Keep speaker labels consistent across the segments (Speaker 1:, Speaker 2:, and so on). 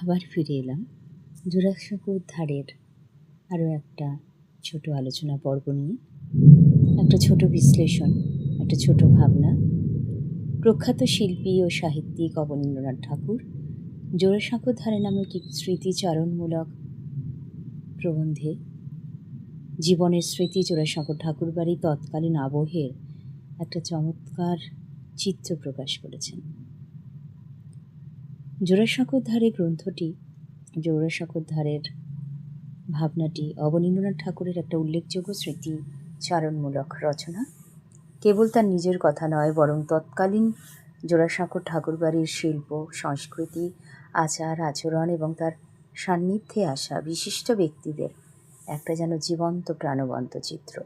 Speaker 1: আবার ফিরে এলাম জোড়াসাঁকোর ধারের আরও একটা ছোট আলোচনা পর্ব নিয়ে। একটা ছোট বিশ্লেষণ, একটা ছোট ভাবনা। প্রখ্যাত শিল্পী ও সাহিত্যিক অবনীন্দ্রনাথ ঠাকুর জোড়াসাঁকোর ধারে নামক একটি স্মৃতিচারণমূলক প্রবন্ধে জীবনের স্মৃতি জোড়াসাঁকোর ঠাকুরবাড়ি তৎকালীন আবহের একটা চমৎকার চিত্র প্রকাশ করেছেন। জোড়াসাঁকোর ধারে গ্রন্থটি, জোড়াসাঁকোর ধারের ভাবনাটি অবনীন্দ্রনাথ ঠাকুরের একটা উল্লেখযোগ্য স্মৃতিচারণমূলক রচনা। কেবল তার নিজের কথা নয়, বরং তৎকালীন জোড়াসাঁকোর ঠাকুরবাড়ির শিল্প, সংস্কৃতি, আচার আচরণ এবং তার সান্নিধ্যে আসা বিশিষ্ট ব্যক্তিদের একটা যেন জীবন্ত প্রাণবন্ত চিত্র।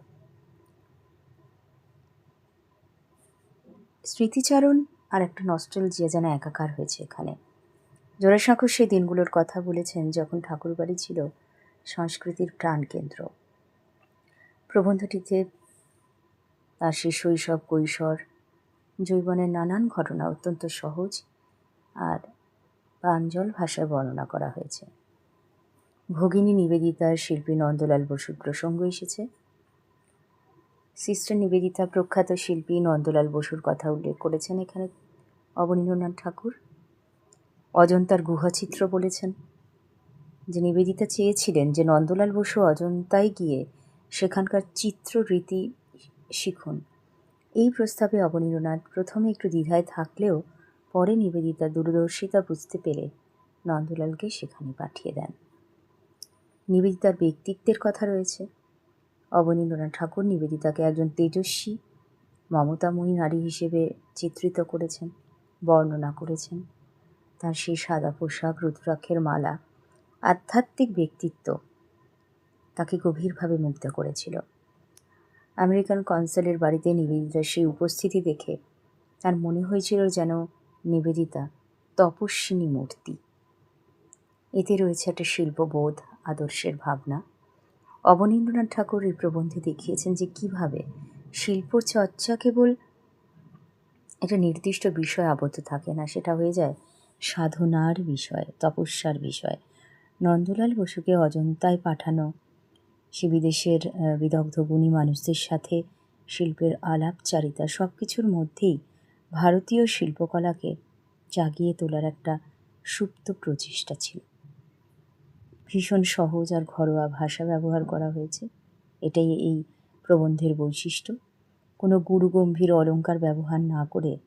Speaker 1: স্মৃতিচারণ আর একটা নস্টালজিয়া যেন একাকার হয়েছে এখানে। জোড়াসাঁকোর সেই দিনগুলোর কথা বলেছেন যখন ঠাকুরবাড়ি ছিল সংস্কৃতির প্রাণকেন্দ্র। প্রবন্ধটিতে তার সেই শৈশব, কৈশোর, যৌবনের নানান ঘটনা অত্যন্ত সহজ আর প্রাঞ্জল ভাষায় বর্ণনা করা হয়েছে। ভগিনী নিবেদিতার শিল্পী নন্দলাল বসুর প্রসঙ্গ এসেছে। সিস্টার নিবেদিতা প্রখ্যাত শিল্পী নন্দলাল বসুর কথা উল্লেখ করেছেন এখানে অবনীন্দ্রনাথ ঠাকুর। অজন্তার গুহাচিত্র বলেছেন যে নিবেদিতা চেয়েছিলেন যে নন্দলাল বসু অজন্তায় গিয়ে সেখানকার চিত্ররীতি শিখুন। এই প্রস্তাবে অবনীন্দ্রনাথ প্রথমে একটু দ্বিধায় থাকলেও পরে নিবেদিতার দূরদর্শিতা বুঝতে পেরে নন্দলালকে সেখানে পাঠিয়ে দেন। নিবেদিতার ব্যক্তিত্বের কথা রয়েছে। অবনীন্দ্রনাথ ঠাকুর নিবেদিতাকে একজন তেজস্বী, মমতাময়ী নারী হিসেবে চিত্রিত করেছেন, বর্ণনা করেছেন। তার সেই সাদা পোশাক, রুদ্রাক্ষের মালা, আধ্যাত্মিক ব্যক্তিত্ব তাকে গভীরভাবে মুগ্ধ করেছিল। আমেরিকান কনসালের বাড়িতে নিবেদিতার সেই উপস্থিতি দেখে তার মনে হয়েছিল যেন নিবেদিতা তপস্বিনী মূর্তি। এতে রয়েছে একটা শিল্পবোধ, আদর্শের ভাবনা। অবনীন্দ্রনাথ ঠাকুর এই প্রবন্ধে দেখিয়েছেন যে কীভাবে শিল্পচর্চা কেবল একটা নির্দিষ্ট বিষয় আবদ্ধ থাকে না, সেটা হয়ে যায় সাধনার বিষয়, তপস্যার বিষয়। নন্দলাল বসুকে অজন্তায় পাঠানো, সে বিদেশের বিদগ্ধ গুণী মানুষদের সাথে শিল্পের আলাপচারিতা, সব কিছুর মধ্যেই ভারতীয় শিল্পকলাকে জাগিয়ে তোলার একটা সুপ্ত প্রচেষ্টা ছিল। ভীষণ সহজ আর ঘরোয়া ভাষা ব্যবহার করা হয়েছে, এটাই এই প্রবন্ধের বৈশিষ্ট্য। কোনো গুরুগম্ভীর অলঙ্কার ব্যবহার না করে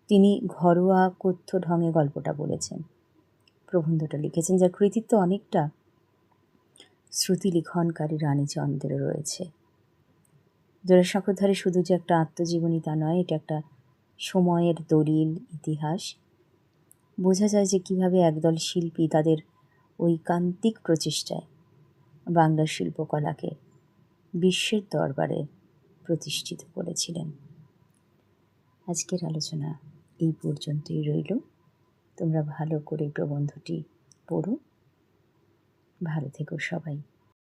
Speaker 1: তিনি ঘরোয়া কথ্য ঢঙে গল্পটা বলেছেন, প্রবন্ধটা লিখেছেন, যার কৃতিত্ব অনেকটা শ্রুতিলিখনকারী রানীচন্দ্রেরও রয়েছে। জোড়াসাঁকোর ধারে শুধু যে একটা আত্মজীবনী তা নয়, এটা একটা সময়ের দলিল, ইতিহাস। বোঝা যায় যে কীভাবে একদল শিল্পী তাদের ঐকান্তিক প্রচেষ্টায় বাংলার শিল্পকলাকে বিশ্বের দরবারে প্রতিষ্ঠিত করেছিলেন। আজকের আলোচনা এই পর্যন্তই রইল। তোমরা ভালো করে প্রবন্ধটি পড়ো। ভালো থেকো সবাই।